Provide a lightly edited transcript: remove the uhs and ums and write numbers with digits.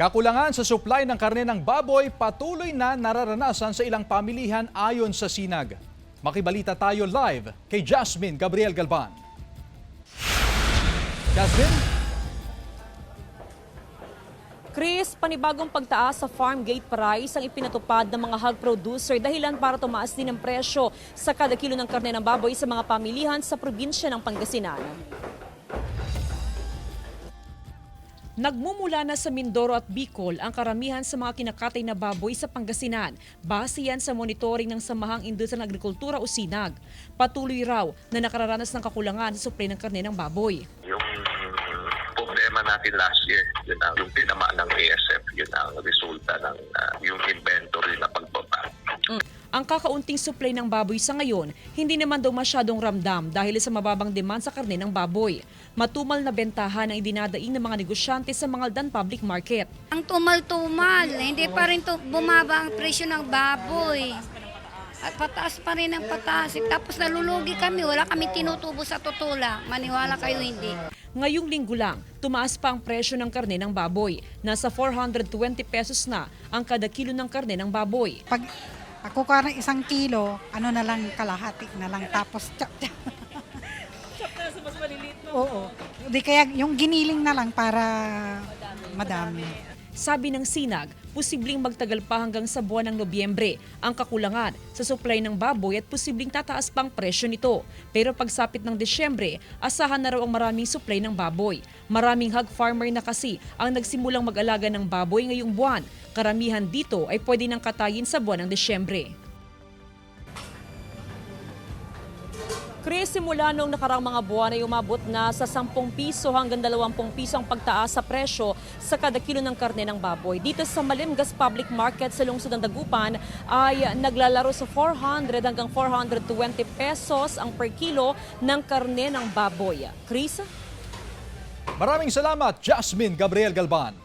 Kakulangan sa supply ng karne ng baboy patuloy na nararanasan sa ilang pamilihan ayon sa Sinag. Makibalita tayo live kay Jasmine Gabriel Galban. Jasmine? Chris, panibagong pagtaas sa farm gate price ang ipinatupad ng mga hog producer dahilan para tumaas din ang presyo sa kada kilo ng karne ng baboy sa mga pamilihan sa probinsya ng Pangasinan. Nagmumula na sa Mindoro at Bicol ang karamihan sa mga kinakatay na baboy sa Pangasinan. Base yan sa monitoring ng Samahang Industriya ng Agrikultura o SINAG. Patuloy raw na nakararanas ng kakulangan sa supply ng karne ng baboy. Yung problema natin last year, yun ang yung tinamaan ng ASF, yun ang resulta ng yung inventory na pagbaba. Ang kakaunting supply ng baboy sa ngayon, hindi naman daw masyadong ramdam dahil sa mababang demand sa karne ng baboy. Matumal na bentahan ang idinadaing ng mga negosyante sa Mangaldan Public Market. Ang tumal-tumal, hindi pa rin bumaba ang presyo ng baboy. At pataas pa rin ang pataas. Tapos nalulugi kami, wala kami tinutubo sa tutula. Maniwala kayo hindi. Ngayong linggo lang, tumaas pa ang presyo ng karne ng baboy. Nasa 420 pesos na ang kada kilo ng karne ng baboy. Pag ako ka ng 1 kilo, ano na lang, kalahati na lang, tapos chop. Chop na sa mas maliliit, no? Oo. Di kaya yung giniling na lang para madami. Sabi ng Sinag, posibleng magtagal pa hanggang sa buwan ng Nobyembre ang kakulangan sa supply ng baboy at posibleng tataas pa ang presyo nito. Pero pagsapit ng Desyembre, asahan na raw ang maraming supply ng baboy. Maraming hog farmer na kasi ang nagsimulang mag-alaga ng baboy ngayong buwan. Karamihan dito ay pwede nang katayin sa buwan ng Desyembre. Chris, simula noong nakarang mga buwan ay umabot na sa 10 piso hanggang 20 piso ang pagtaas sa presyo sa kada kilo ng karne ng baboy. Dito sa Malimgas Public Market sa lungsod ng Dagupan ay naglalaro sa 400 hanggang 420 pesos ang per kilo ng karne ng baboy. Chris? Maraming salamat, Jasmine Gabriel Galban.